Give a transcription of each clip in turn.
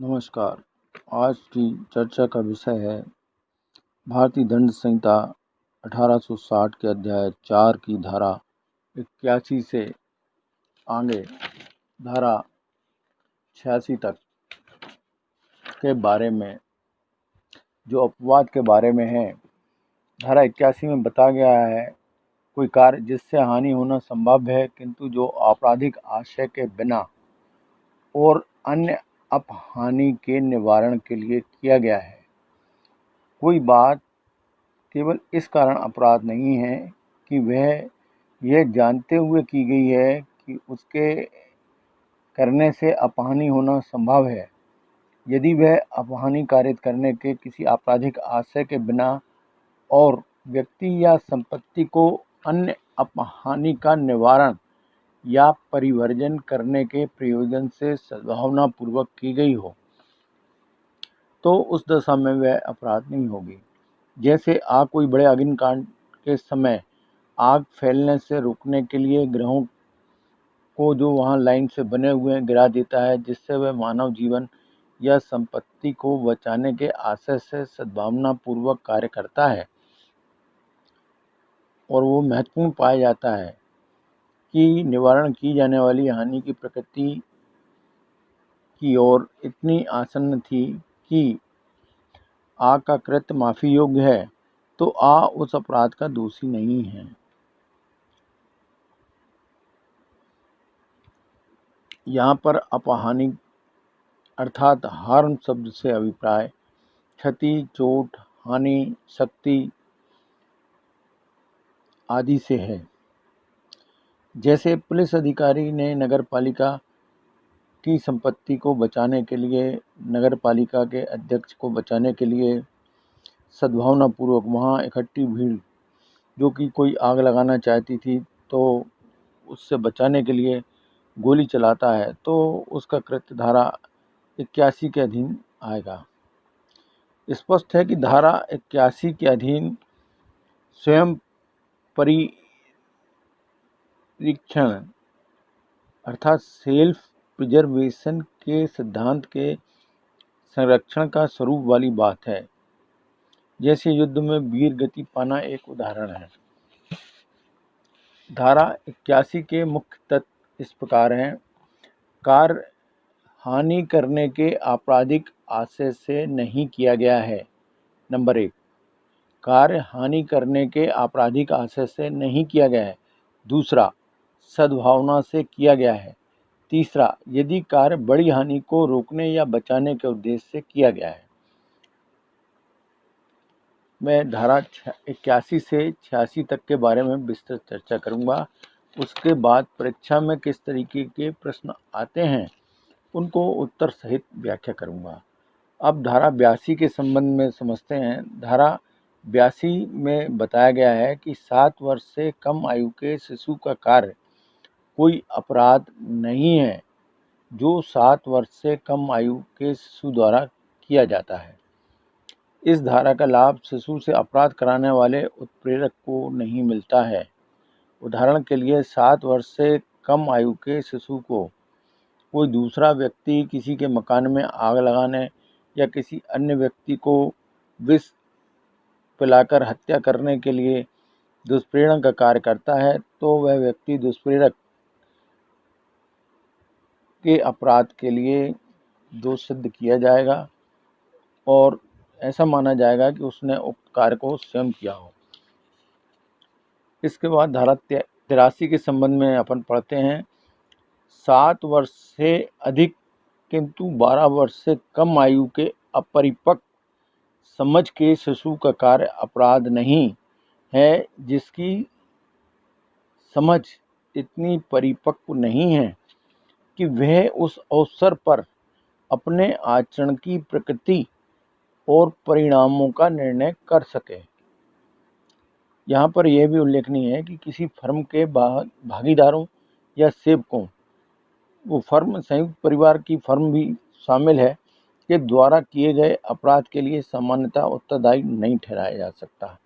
नमस्कार। आज की चर्चा का विषय है भारतीय दंड संहिता 1860 के अध्याय 4 की धारा 81 से आगे धारा 86 तक के बारे में, जो अपवाद के बारे में है। धारा 81 में बताया गया है, कोई कार्य जिससे हानि होना संभव है किंतु जो आपराधिक आशय के बिना और अन्य अपहानि के निवारण के लिए किया गया है। कोई बात केवल इस कारण अपराध नहीं है कि वह यह जानते हुए की गई है कि उसके करने से अपहानि होना संभव है। यदि वह अपहानि कारित करने के किसी आपराधिक आशय के बिना और व्यक्ति या संपत्ति को अन्य अपहानि का निवारण या परिवर्जन करने के प्रयोजन से सद्भावनापूर्वक की गई हो, तो उस दशा में वह अपराध नहीं होगी। जैसे आग, कोई बड़े अग्निकांड के समय आग फैलने से रोकने के लिए ग्रहों को जो वहां लाइन से बने हुए गिरा देता है, जिससे वह मानव जीवन या संपत्ति को बचाने के आशय से सद्भावनापूर्वक कार्य करता है। और वो महत्वपूर्ण पाया जाता है कि निवारण की जाने वाली हानि की प्रकृति की ओर इतनी आसन्न थी कि आ का कृत्य माफी योग्य है, तो आ उस अपराध का दोषी नहीं है। यहाँ पर अपहानि अर्थात हार्म शब्द से अभिप्राय क्षति, चोट, हानि, शक्ति आदि से है। जैसे पुलिस अधिकारी ने नगर पालिका की संपत्ति को बचाने के लिए, नगर पालिका के अध्यक्ष को बचाने के लिए सद्भावनापूर्वक वहाँ इकट्ठी भीड़ जो कि कोई आग लगाना चाहती थी, तो उससे बचाने के लिए गोली चलाता है, तो उसका कृत्य धारा 81 के अधीन आएगा। स्पष्ट है कि धारा 81 के अधीन स्वयं परिरीक्षण अर्थात सेल्फ प्रिजर्वेशन के सिद्धांत के संरक्षण का स्वरूप वाली बात है। जैसे युद्ध में वीर गति पाना एक उदाहरण है। धारा 81 के मुख्य तत्व इस प्रकार हैं। कार्य हानि करने के आपराधिक आशय से नहीं किया गया है। नंबर 1, कार्य हानि करने के आपराधिक आशय से नहीं किया गया है। दूसरा, सद्भावना से किया गया है। तीसरा, यदि कार्य बड़ी हानि को रोकने या बचाने के उद्देश्य से किया गया है। मैं धारा 81 से 86 तक के बारे में विस्तृत चर्चा करूंगा। उसके बाद परीक्षा में किस तरीके के प्रश्न आते हैं उनको उत्तर सहित व्याख्या करूंगा। अब धारा 82 के संबंध में समझते हैं। धारा 82 में बताया गया है कि 7 वर्ष से कम आयु के शिशु का कार्य कोई अपराध नहीं है जो 7 वर्ष से कम आयु के शिशु द्वारा किया जाता है। इस धारा का लाभ शिशु से अपराध कराने वाले उत्प्रेरक को नहीं मिलता है। उदाहरण के लिए 7 वर्ष से कम आयु के शिशु को कोई दूसरा व्यक्ति किसी के मकान में आग लगाने या किसी अन्य व्यक्ति को विष पिलाकर हत्या करने के लिए दुष्प्रेरण का कार्य करता है, तो वह व्यक्ति दुष्प्रेरक के अपराध के लिए दोष सिद्ध किया जाएगा और ऐसा माना जाएगा कि उसने उक्त कार्य को स्वयं किया हो। इसके बाद धारा 83 के संबंध में अपन पढ़ते हैं। 7 वर्ष से अधिक किंतु 12 वर्ष से कम आयु के अपरिपक्व समझ के शिशु का कार्य अपराध नहीं है जिसकी समझ इतनी परिपक्व नहीं है कि वह उस अवसर पर अपने आचरण की प्रकृति और परिणामों का निर्णय कर सके। यहाँ पर यह भी उल्लेखनीय है कि किसी फर्म के भागीदारों या सेवकों, वो फर्म संयुक्त परिवार की फर्म भी शामिल है, के द्वारा किए गए अपराध के लिए सामान्यतः उत्तरदायी नहीं ठहराया जा सकता।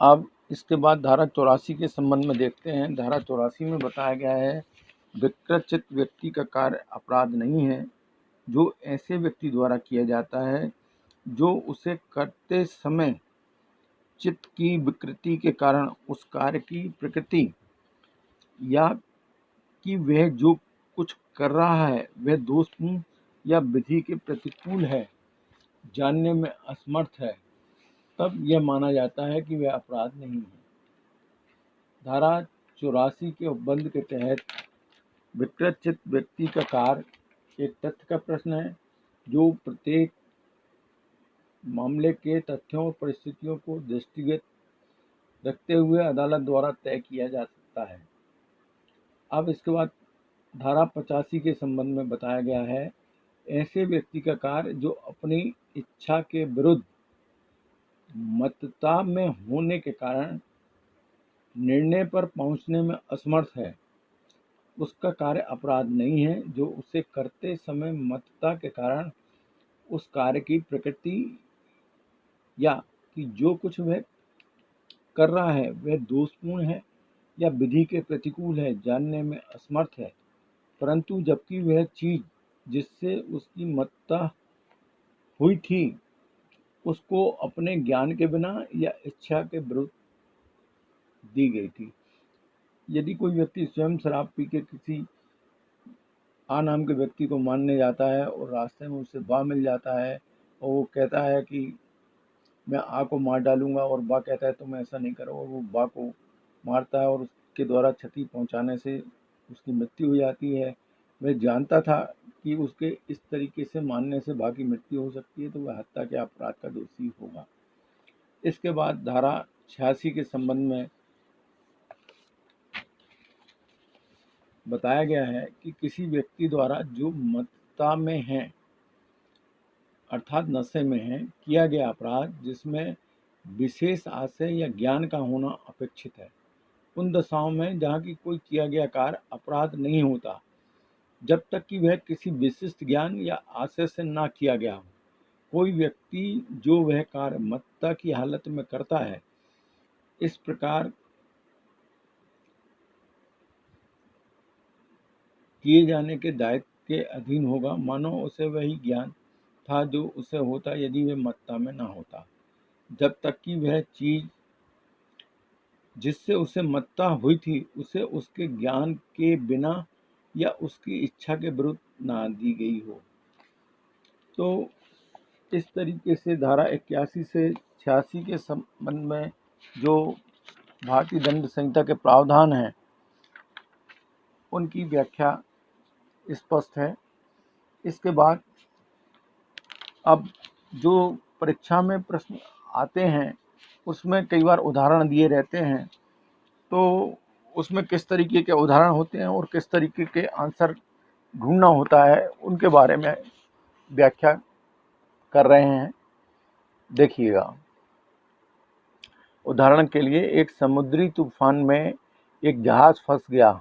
अब इसके बाद धारा 84 के संबंध में देखते हैं। धारा 84 में बताया गया है विकृत व्यक्ति का कार्य अपराध नहीं है जो ऐसे व्यक्ति द्वारा किया जाता है जो उसे करते समय चित्त की विकृति के कारण उस कार्य की प्रकृति या कि वह जो कुछ कर रहा है वह दोषपूर्ण या विधि के प्रतिकूल है जानने में असमर्थ है, तब यह माना जाता है कि वह अपराध नहीं है। धारा 84 के उपबंध के तहत विकृत व्यक्ति का कार्य एक तथ्य का प्रश्न है जो प्रत्येक मामले के तथ्यों और परिस्थितियों को दृष्टिगत रखते हुए अदालत द्वारा तय किया जा सकता है। अब इसके बाद धारा 85 के संबंध में बताया गया है, ऐसे व्यक्ति का कार्य जो अपनी इच्छा के विरुद्ध मतता में होने के कारण निर्णय पर पहुंचने में असमर्थ है, उसका कार्य अपराध नहीं है जो उसे करते समय मतता के कारण उस कार्य की प्रकृति या कि जो कुछ वह कर रहा है वह दोषपूर्ण है या विधि के प्रतिकूल है जानने में असमर्थ है, परंतु जबकि वह चीज जिससे उसकी मतता हुई थी उसको अपने ज्ञान के बिना या इच्छा के विरुद्ध दी गई थी। यदि कोई व्यक्ति स्वयं शराब पी के किसी आ नाम के व्यक्ति को मारने जाता है और रास्ते में उससे बा मिल जाता है और वो कहता है कि मैं आ को मार डालूंगा और बा कहता है तुम ऐसा नहीं करो और वो बा को मारता है और उसके द्वारा क्षति पहुंचाने से उसकी मृत्यु हो जाती है। वह जानता था कि उसके इस तरीके से मारने से बा की मृत्यु हो सकती है, तो वह हत्या के अपराध का दोषी होगा। इसके बाद धारा 86 के संबंध में बताया गया है कि किसी व्यक्ति द्वारा जो मतता में है अर्थात नशे में है किया गया अपराध जिसमें विशेष आशय या ज्ञान का होना अपेक्षित है, उन दशाओं में जहाँ की कोई किया गया कार्य अपराध नहीं होता जब तक कि वह किसी विशिष्ट ज्ञान या आशय से ना किया गया हो। कोई व्यक्ति जो वह कार्य मत्ता की हालत में करता है इस प्रकार किए जाने के दायित्व के अधीन होगा मानो उसे वही ज्ञान था जो उसे होता यदि वह मत्ता में ना होता, जब तक कि वह चीज जिससे उसे मत्ता हुई थी उसे उसके ज्ञान के बिना या उसकी इच्छा के विरुद्ध ना दी गई हो। तो इस तरीके से धारा 81 से 86 के संबंध में जो भारतीय दंड संहिता के प्रावधान हैं उनकी व्याख्या स्पष्ट है। इसके बाद अब जो परीक्षा में प्रश्न आते हैं उसमें कई बार उदाहरण दिए रहते हैं, तो उसमें किस तरीके के उदाहरण होते हैं और किस तरीके के आंसर ढूंढना होता है उनके बारे में व्याख्या कर रहे हैं। देखिएगा, उदाहरण के लिए एक समुद्री तूफान में एक जहाज फंस गया।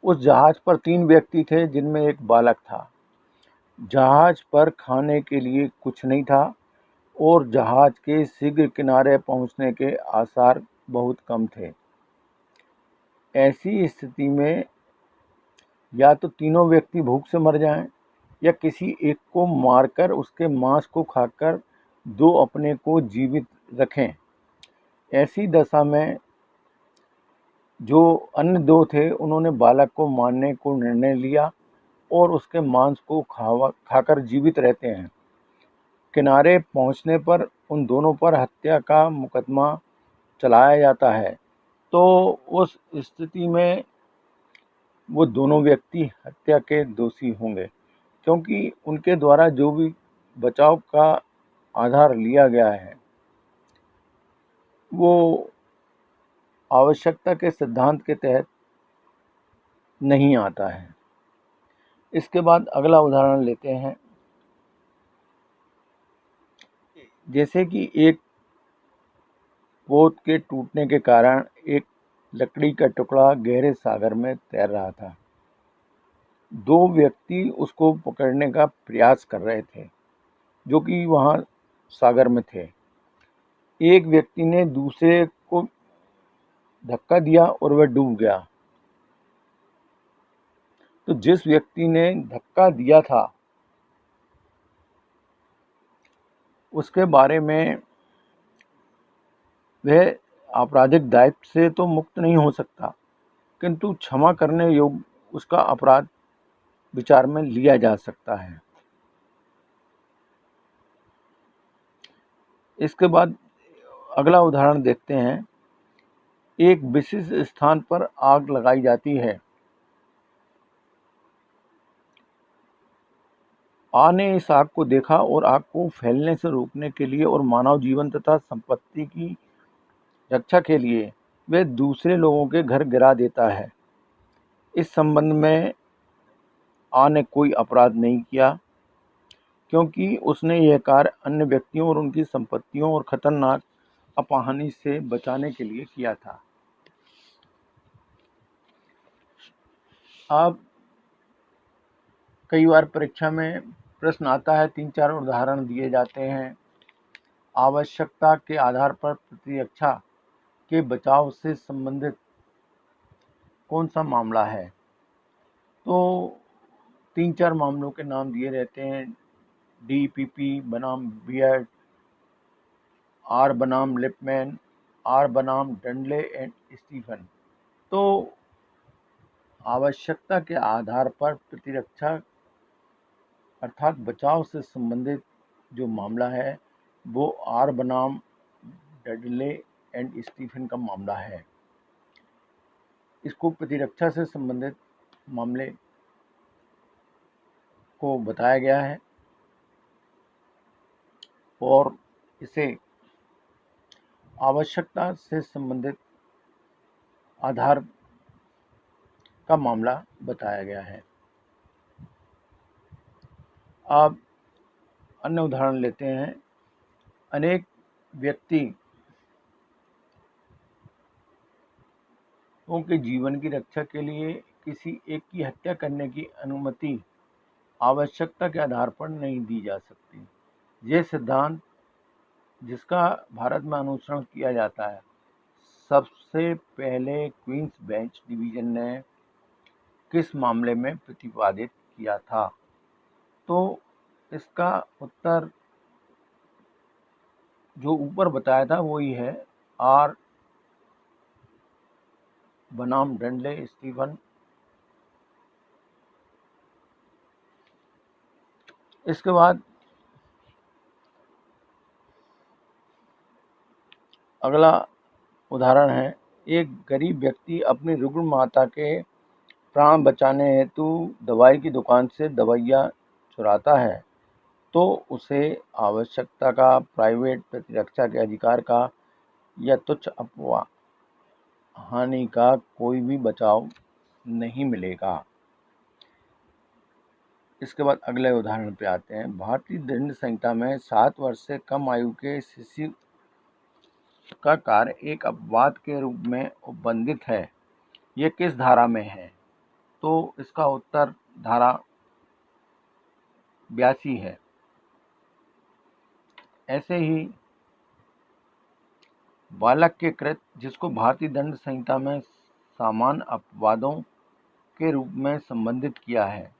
उस जहाज पर 3 व्यक्ति थे जिनमें एक बालक था। जहाज पर खाने के लिए कुछ नहीं था और जहाज के शीघ्र किनारे पहुंचने के आसार बहुत कम थे। ऐसी स्थिति में या तो तीनों व्यक्ति भूख से मर जाएं या किसी एक को मारकर उसके मांस को खाकर दो अपने को जीवित रखें। ऐसी दशा में जो अन्य 2 थे उन्होंने बालक को मारने को निर्णय लिया और उसके मांस को खाकर जीवित रहते हैं। किनारे पहुंचने पर उन दोनों पर हत्या का मुकदमा चलाया जाता है, तो उस स्थिति में वो दोनों व्यक्ति हत्या के दोषी होंगे क्योंकि उनके द्वारा जो भी बचाव का आधार लिया गया है वो आवश्यकता के सिद्धांत के तहत नहीं आता है। इसके बाद अगला उदाहरण लेते हैं। जैसे कि एक पोत के टूटने के कारण एक लकड़ी का टुकड़ा गहरे सागर में तैर रहा था। 2 व्यक्ति उसको पकड़ने का प्रयास कर रहे थे जो कि वहाँ सागर में थे। एक व्यक्ति ने दूसरे को धक्का दिया और वह डूब गया। तो जिस व्यक्ति ने धक्का दिया था उसके बारे में वह आपराधिक दायित्व से तो मुक्त नहीं हो सकता, किंतु क्षमा करने योग्य उसका अपराध विचार में लिया जा सकता है। इसके बाद अगला उदाहरण देखते हैं। एक विशिष्ट स्थान पर आग लगाई जाती है। आ ने इस आग को देखा और आग को फैलने से रोकने के लिए और मानव जीवन तथा संपत्ति की रक्षा के लिए वह दूसरे लोगों के घर गिरा देता है। इस संबंध में आ ने कोई अपराध नहीं किया, क्योंकि उसने यह कार्य अन्य व्यक्तियों और उनकी संपत्तियों और खतरनाक अपहानि से बचाने के लिए किया था। अब कई बार परीक्षा में प्रश्न आता है, 3-4 उदाहरण दिए जाते हैं। आवश्यकता के आधार पर प्रतिरक्षा के बचाव से संबंधित कौन सा मामला है? तो 3-4 मामलों के नाम दिए रहते हैं। DPP बनाम बियर्ड, आर बनाम लिपमैन, आर बनाम डंडले एंड स्टीफन। तो आवश्यकता के आधार पर प्रतिरक्षा अर्थात बचाव से संबंधित जो मामला है वो आर बनाम डडले एंड स्टीफन का मामला है। इसको प्रतिरक्षा से संबंधित मामले को बताया गया है और इसे आवश्यकता से संबंधित आधार का मामला बताया गया है। अब अन्य उदाहरण लेते हैं। अनेक व्यक्ति के जीवन की रक्षा के लिए किसी एक की हत्या करने की अनुमति आवश्यकता के आधार पर नहीं दी जा सकती। यह सिद्धांत जिसका भारत में अनुसरण किया जाता है, सबसे पहले क्वींस बेंच डिवीजन ने किस मामले में प्रतिपादित किया था? तो इसका उत्तर जो ऊपर बताया था वही है, आर बनाम डंडले स्टीफन। इसके बाद अगला उदाहरण है। एक गरीब व्यक्ति अपनी रुग्ण माता के प्राण बचाने हेतु दवाई की दुकान से दवाइयाँ चुराता है, तो उसे आवश्यकता का, प्राइवेट प्रतिरक्षा के अधिकार का या तुच्छ हानि का कोई भी बचाव नहीं मिलेगा। इसके बाद अगले उदाहरण पे आते हैं। भारतीय दंड संहिता में 7 वर्ष से कम आयु के शिशु का कार्य एक अपवाद के रूप में उपबंधित है। ये किस धारा में है? तो इसका उत्तर धारा 82 है। ऐसे ही बालक के कृत्य जिसको भारतीय दंड संहिता में सामान्य अपवादों के रूप में संबंधित किया है,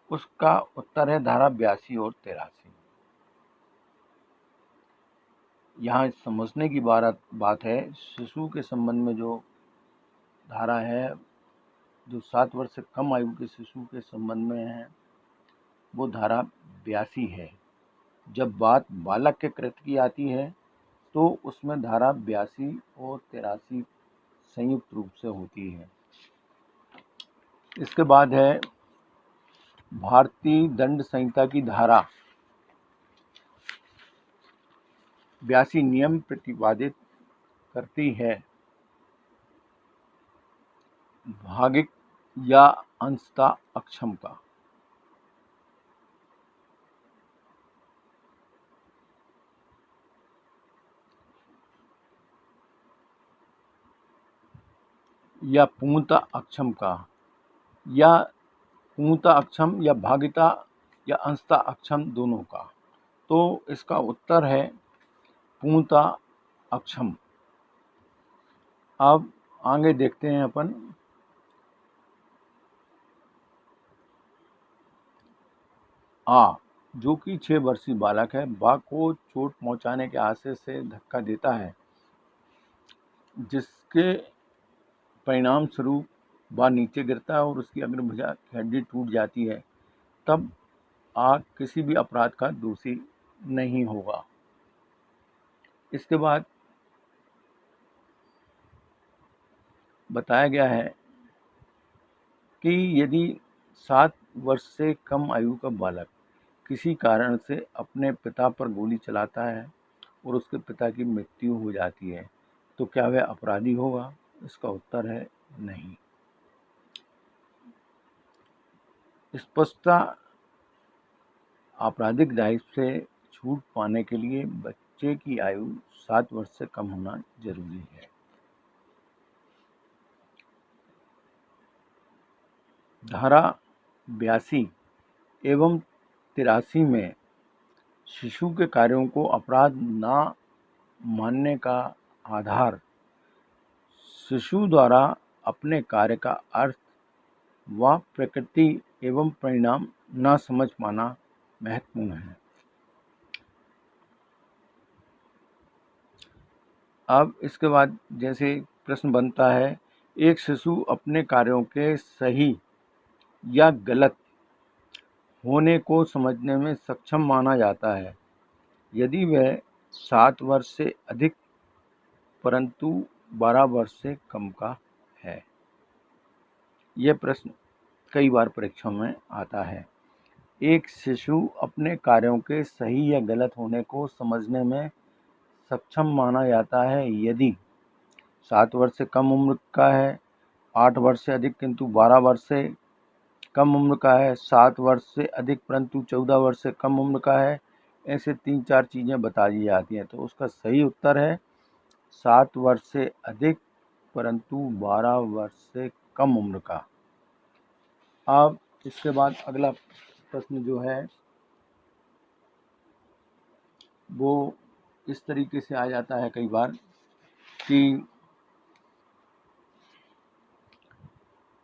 उसका उत्तर है धारा 82 और 83। यहाँ समझने की बात है, शिशु के संबंध में जो धारा है, जो 7 वर्ष से कम आयु के शिशु के संबंध में है, वो धारा 82 है। जब बात बालक के कृत्य की आती है तो उसमें धारा 82 और 83 संयुक्त रूप से होती है। इसके बाद है भारतीय दंड संहिता की धारा 82 नियम प्रतिपादित करती है भागिक या अंशतः अक्षम का। या पूर्णतः अक्षम का, या पूर्णतः अक्षम या भागिता या अंशतः अक्षम दोनों का। तो इसका उत्तर है पूर्णतः अक्षम। अब आगे देखते हैं अपन। आ, जो कि 6 वर्षीय बालक है, बा को चोट पहुंचाने के आशय से धक्का देता है, जिसके परिणाम स्वरूप बा नीचे गिरता है और उसकी अग्रभुजा की हड्डी टूट जाती है, तब आ किसी भी अपराध का दोषी नहीं होगा। इसके बाद बताया गया है कि यदि 7 वर्ष से कम आयु का बालक किसी कारण से अपने पिता पर गोली चलाता है और उसके पिता की मृत्यु हो जाती है, तो क्या वह अपराधी होगा? इसका उत्तर है नहीं। स्पष्टता आपराधिक दायित्व से छूट पाने के लिए बच्चे की आयु 7 वर्ष से कम होना जरूरी है। धारा 82 एवं 83 में शिशु के कार्यों को अपराध न मानने का आधार शिशु द्वारा अपने कार्य का अर्थ व प्रकृति एवं परिणाम न समझ पाना महत्वपूर्ण है। अब इसके बाद जैसे प्रश्न बनता है, एक शिशु अपने कार्यों के सही या गलत होने को समझने में सक्षम माना जाता है यदि वह 7 वर्ष से अधिक परंतु 12 वर्ष से कम का है। यह प्रश्न कई बार परीक्षा में आता है। एक शिशु अपने कार्यों के सही या गलत होने को समझने में सक्षम माना जाता है यदि 7 वर्ष से कम उम्र का है, 8 वर्ष से अधिक किंतु 12 वर्ष से कम उम्र का है, 7 वर्ष से अधिक परंतु 14 वर्ष से कम उम्र का है। ऐसे 3-4 चीज़ें बता दी जाती हैं, तो उसका सही उत्तर है 7 वर्ष से अधिक परंतु 12 वर्ष से कम उम्र का। अब इसके बाद अगला प्रश्न जो है वो इस तरीके से आ जाता है कई बार कि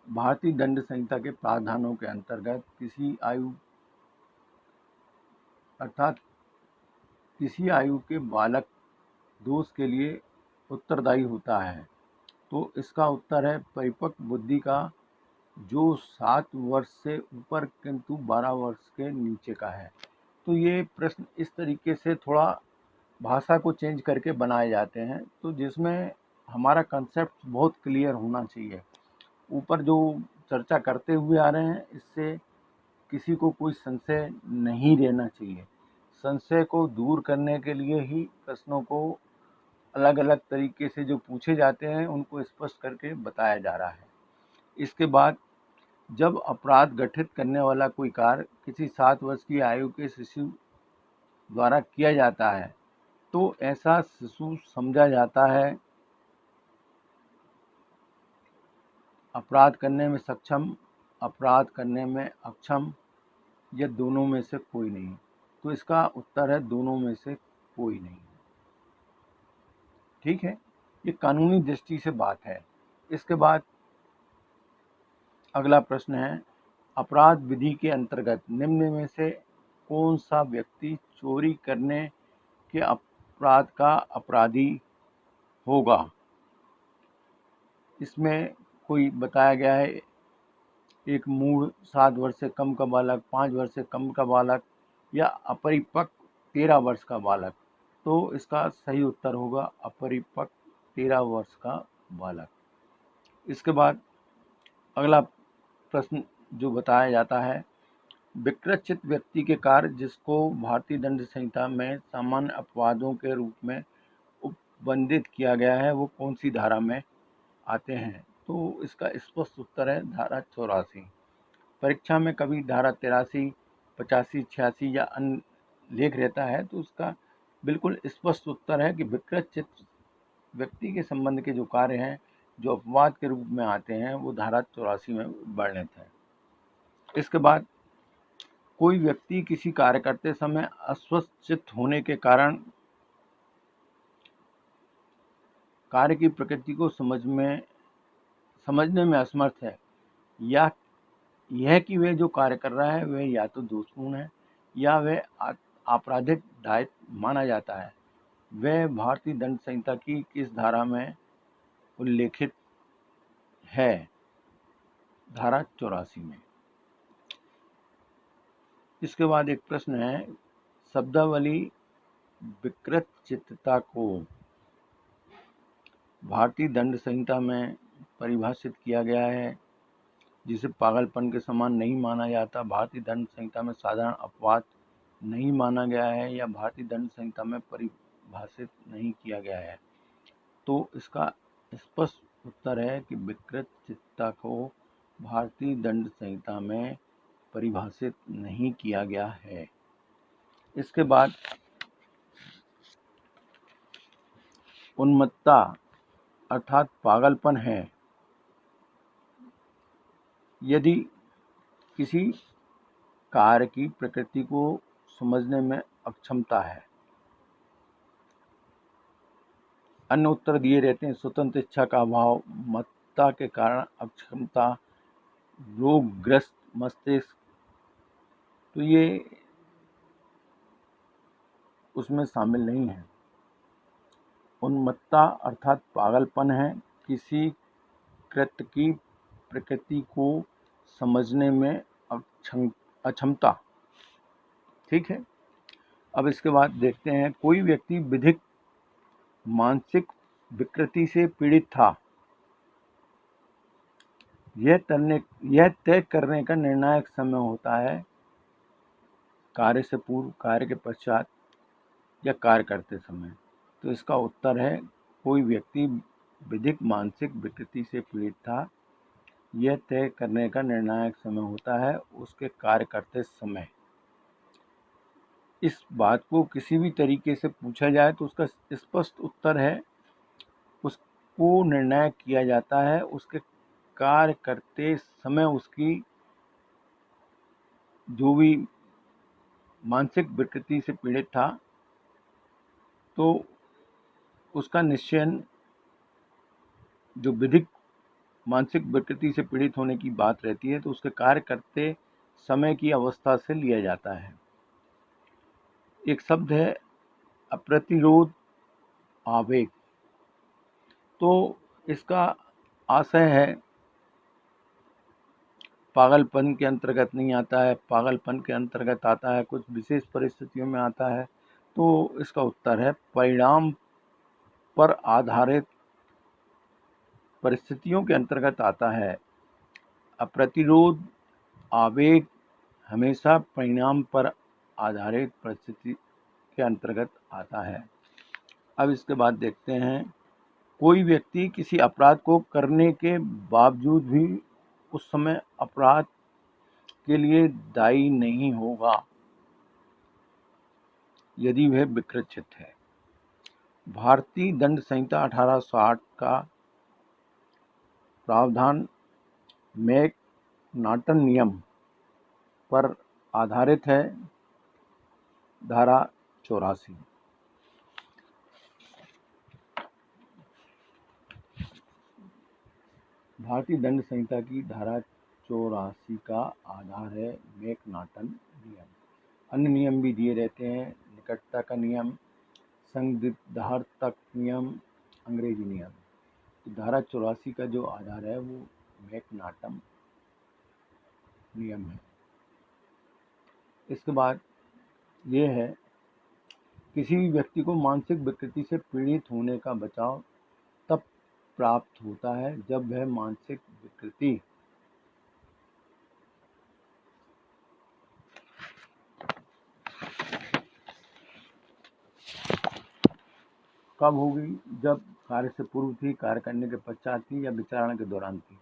भारतीय दंड संहिता के प्रावधानों के अंतर्गत किसी आयु अर्थात किसी आयु के बालक दोष के लिए उत्तरदायी होता है, तो इसका उत्तर है परिपक्व बुद्धि का जो 7 वर्ष से ऊपर किंतु 12 वर्ष के नीचे का है। तो ये प्रश्न इस तरीके से थोड़ा भाषा को चेंज करके बनाए जाते हैं, तो जिसमें हमारा कंसेप्ट बहुत क्लियर होना चाहिए। ऊपर जो चर्चा करते हुए आ रहे हैं, इससे किसी को कोई संशय नहीं रहना चाहिए। संशय को दूर करने के लिए ही प्रश्नों को अलग अलग तरीके से जो पूछे जाते हैं उनको स्पष्ट करके बताया जा रहा है। इसके बाद जब अपराध गठित करने वाला कोई कार्य किसी 7 वर्ष की आयु के शिशु द्वारा किया जाता है, तो ऐसा शिशु समझा जाता है अपराध करने में सक्षम, अपराध करने में अक्षम या दोनों में से कोई नहीं। तो इसका उत्तर है दोनों में से कोई नहीं। ठीक है, ये कानूनी दृष्टि से बात है। इसके बाद अगला प्रश्न है, अपराध विधि के अंतर्गत निम्न में से कौन सा व्यक्ति चोरी करने के अपराध का अपराधी होगा? इसमें कोई बताया गया है एक मूढ़ 7 वर्ष से कम का बालक, 5 वर्ष से कम का बालक या अपरिपक्व 13 वर्ष का बालक। तो इसका सही उत्तर होगा अपरिपक्व 13 वर्ष का बालक। इसके बाद अगला प्रश्न जो बताया जाता है, विकृत व्यक्ति के कार्य जिसको भारतीय दंड संहिता में सामान्य अपवादों के रूप में उपबंधित किया गया है वो कौन सी धारा में आते हैं? तो इसका स्पष्ट उत्तर है धारा 84। परीक्षा में कभी धारा 83, 85, 86 या अन्य लेख रहता है, तो उसका बिल्कुल स्पष्ट उत्तर है कि विकृत व्यक्ति के संबंध के जो कार्य हैं जो अपवाद के रूप में आते हैं वो धारा 84 में वर्णित है। इसके बाद कोई व्यक्ति किसी कार्य करते समय अस्वस्थ चित्त होने के कारण कार्य की प्रकृति को समझने में असमर्थ है, या यह कि वह जो कार्य कर रहा है वह या तो दोषपूर्ण है या वह आपराधिक दायित्व माना जाता है, वह भारतीय दंड संहिता की किस धारा में उल्लेखित है? धारा 84 में। इसके बाद एक प्रश्न है, शब्दावली विकृत चित्तता को भारतीय दंड संहिता में परिभाषित किया गया है, जिसे पागलपन के समान नहीं माना जाता। भारतीय दंड संहिता में साधारण अपवाद नहीं माना गया है या भारतीय दंड संहिता में परिभाषित नहीं किया गया है। तो इसका स्पष्ट उत्तर है कि विकृत चित्तता को भारतीय दंड संहिता में परिभाषित नहीं किया गया है। इसके बाद उन्मत्तता अर्थात पागलपन है यदि किसी कार्य की प्रकृति को समझने में अक्षमता है। अन्य उत्तर दिए रहते हैं, स्वतंत्र इच्छा का अभाव, मत्तता के कारण अक्षमता, रोगग्रस्त मस्तिष्क। तो ये उसमें शामिल नहीं है। उन्मत्तता अर्थात पागलपन है किसी कृत्य की प्रकृति को समझने में अक्षमता। ठीक है। अब इसके बाद देखते हैं, कोई व्यक्ति विधिक मानसिक विकृति से पीड़ित था। यह तय करने का निर्णायक समय होता है कार्य से पूर्व, कार्य के पश्चात या कार्य करते समय। तो इसका उत्तर है, कोई व्यक्ति विधिक मानसिक विकृति से पीड़ित था। यह तय करने का निर्णायक समय होता है उसके कार्य करते समय। इस बात को किसी भी तरीके से पूछा जाए तो उसका स्पष्ट उत्तर है, उसको निर्णायक किया जाता है उसके कार्य करते समय। उसकी जो भी मानसिक विकृति से पीड़ित था तो उसका निश्चयन जो विधिक मानसिक विकृति से पीड़ित होने की बात रहती है तो उसके कार्य करते समय की अवस्था से लिया जाता है। एक शब्द है अप्रतिरोध आवेग। तो इसका आशय है पागलपन के अंतर्गत नहीं आता है, पागलपन के अंतर्गत आता है कुछ विशेष परिस्थितियों में आता है। तो इसका उत्तर है परिणाम पर आधारित परिस्थितियों के अंतर्गत आता है। अप्रतिरोध आवेग हमेशा परिणाम पर आधारित परिस्थिति के अंतर्गत आता है। अब इसके बाद देखते हैं, कोई व्यक्ति किसी अपराध को करने के बावजूद भी उस समय अपराध के लिए दायी नहीं होगा यदि वह विकृत चित्त है। भारतीय दंड संहिता 1860 का प्रावधान मैकनाटन नियम पर आधारित है। धारा 84। भारतीय दंड संहिता की धारा 84 का आधार है मैकनाटन नियम। अन्य नियम भी दिए रहते हैं, निकटता का नियम, संदिग्धार्थक नियम, अंग्रेजी नियम। तो धारा 84 का जो आधार है वो मैकनाटन नियम है। इसके बाद ये है, किसी भी व्यक्ति को मानसिक विकृति से पीड़ित होने का बचाव तब प्राप्त होता है जब वह मानसिक विकृति कब होगी? जब कार्य से पूर्व थी, कार्य करने के पश्चात थी या विचारणा के दौरान थी।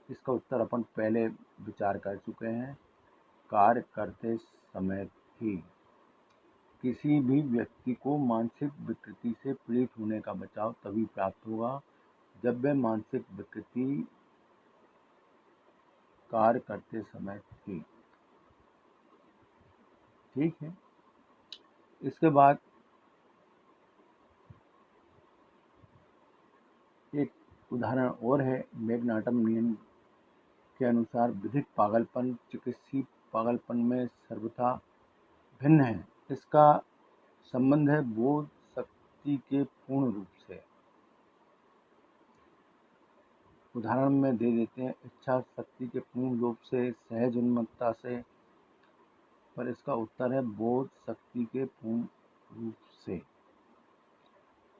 इसका उत्तर अपन पहले विचार कर चुके हैं, कार्य करते समय थी। किसी भी व्यक्ति को मानसिक विकृति से पीड़ित होने का बचाव तभी प्राप्त होगा जब वह मानसिक विकृति कार्य करते समय थी। ठीक है। इसके बाद एक उदाहरण और है, मैकनाटन नियम के अनुसार विधिक पागलपन चिकित्सीय पागलपन में सर्वथा भिन्न है। इसका संबंध है बोध शक्ति के पूर्ण रूप से। उदाहरण में दे देते हैं, इच्छा शक्ति के पूर्ण रूप से, सहज उन्मत्तता से, पर इसका उत्तर है बोध शक्ति के पूर्ण रूप से।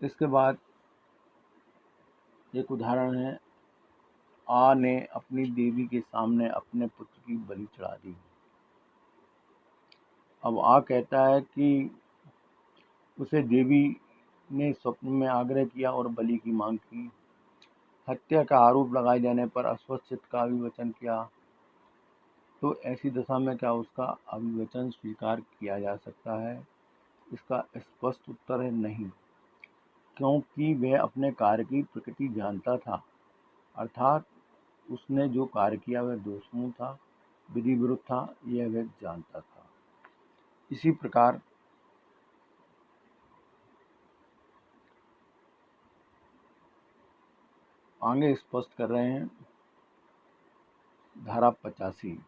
इसके बाद एक उदाहरण है, आ ने अपनी देवी के सामने अपने पुत्र की बलि चढ़ा दी। अब आ कहता है कि उसे देवी ने स्वप्न में आग्रह किया और बलि की मांग की। हत्या का आरोप लगाए जाने पर अस्वस्थ चित्त का अभिवचन किया, तो ऐसी दशा में क्या उसका अभिवचन स्वीकार किया जा सकता है? इसका स्पष्ट उत्तर है नहीं, क्योंकि वह अपने कार्य की प्रकृति जानता था, अर्थात उसने जो कार्य किया वह दोषपूर्ण था, विधि विरुद्ध था, यह वह जानता था। इसी प्रकार आगे स्पष्ट कर रहे हैं धारा 85,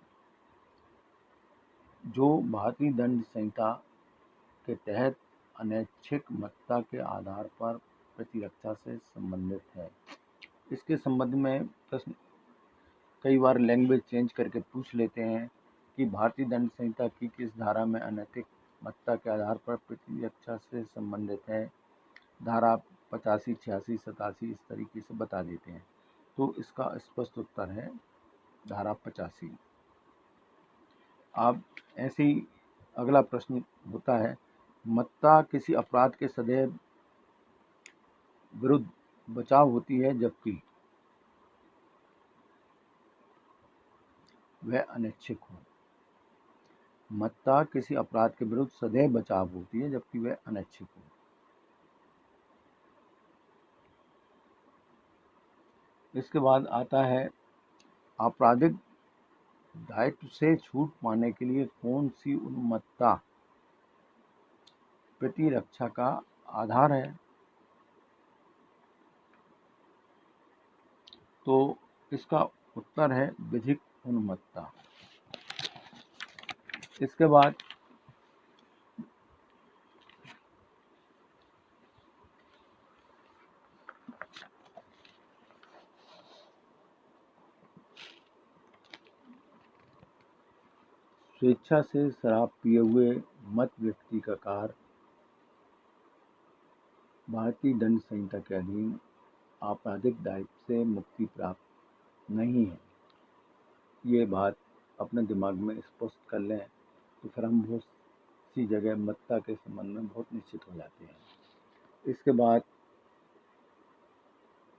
जो भारतीय दंड संहिता के तहत अनैच्छिक मत्ता के आधार पर प्रतिरक्षा से संबंधित है। इसके संबंध में प्रश्न कई बार लैंग्वेज चेंज करके पूछ लेते हैं कि भारतीय दंड संहिता की किस धारा में अनैतिक मत्ता के आधार पर प्रतिरक्षा से संबंधित है। धारा 85, 86, 87 इस तरीके से बता देते हैं, तो इसका स्पष्ट उत्तर है धारा 85। अब ऐसे ही अगला प्रश्न होता है, मत्ता किसी अपराध के सदैव विरुद्ध बचाव होती है जबकि वह अनैच्छिक हो। मत्ता किसी अपराध के विरुद्ध सदैव बचाव होती है जबकि वह अनैच्छिक हो। इसके बाद आता है, आपराधिक दायित्व से छूट पाने के लिए कौन सी उन्मत्ता प्रतिरक्षा का आधार है? तो इसका उत्तर है विधिक उन्मत्ता। इसके बाद स्वेच्छा से शराब पिए हुए मत व्यक्ति का कार्य भारतीय दंड संहिता के अधीन आपराधिक दायित्व से मुक्ति प्राप्त नहीं है। ये बात अपने दिमाग में स्पष्ट कर लें, तो फिर हम बहुत सी जगह मत्ता के संबंध में बहुत निश्चित हो जाते हैं। इसके बाद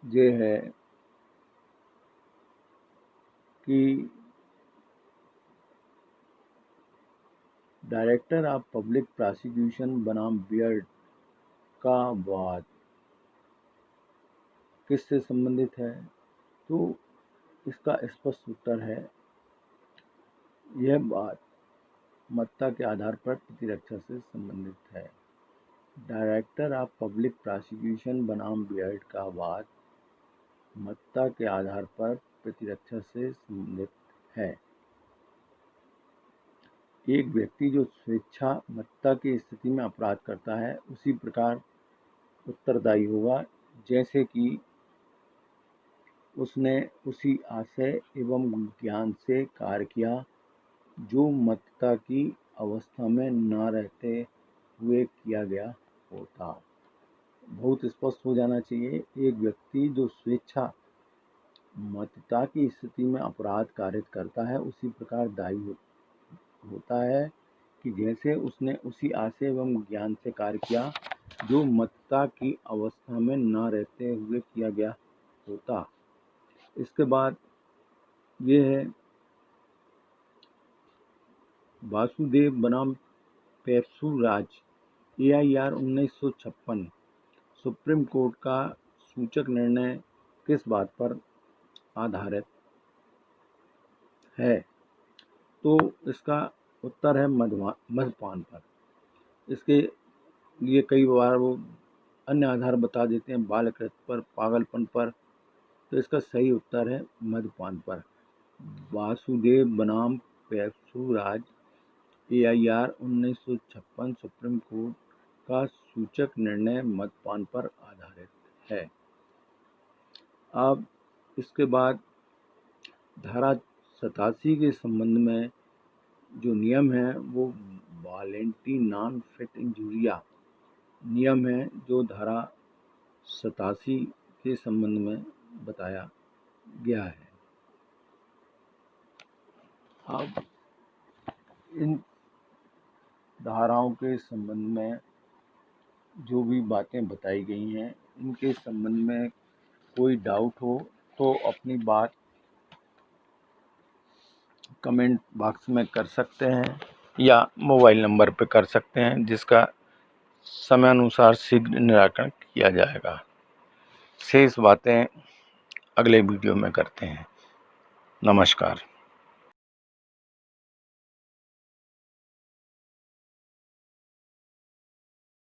ये है कि डायरेक्टर ऑफ पब्लिक प्रोसिक्यूशन बनाम बियर्ड का वाद किससे संबंधित है? तो इसका स्पष्ट उत्तर है, यह बात मत्ता के आधार पर प्रतिरक्षा से संबंधित है। डायरेक्टर ऑफ पब्लिक प्रोसिक्यूशन बनाम बियर्ड का वाद मत्ता के आधार पर प्रतिरक्षा से संबंधित है। एक व्यक्ति जो स्वेच्छा मत्ता की स्थिति में अपराध करता है उसी प्रकार उत्तरदायी होगा जैसे कि उसने उसी आशय एवं ज्ञान से कार्य किया जो मत्ता की अवस्था में न रहते हुए किया गया होता। बहुत स्पष्ट हो जाना चाहिए, एक व्यक्ति जो स्वेच्छा मत्ता की स्थिति में अपराध कारित करता है उसी प्रकार दायी होता है कि जैसे उसने उसी आशय एवं ज्ञान से कार्य किया जो मत्ता की अवस्था में न रहते हुए किया गया होता। इसके बाद ये है वासुदेव बनाम पेप्सू-राज, AIR 1956 सुप्रीम कोर्ट का सूचक निर्णय किस बात पर आधारित है? तो इसका उत्तर है मद्यपान पर। इसके लिए कई बार वो अन्य आधार बता देते हैं, बालकृत पर, पागलपन पर, तो इसका सही उत्तर है मद्यपान पर। वासुदेव बनाम पेप्सू-राज AIR 1956 सुप्रीम कोर्ट का सूचक निर्णय मद्यपान पर आधारित है। अब इसके बाद धारा 87 के संबंध में जो नियम है वो वॉलेंटी नॉन फिट इंजुरिया नियम है, जो धारा 87 के संबंध में बताया गया है। अब इन धाराओं के संबंध में जो भी बातें बताई गई हैं, इनके संबंध में कोई डाउट हो तो अपनी बात कमेंट बॉक्स में कर सकते हैं या मोबाइल नंबर पर कर सकते हैं, जिसका समयानुसार शीघ्र निराकरण किया जाएगा। शेष बातें अगले वीडियो में करते हैं। नमस्कार।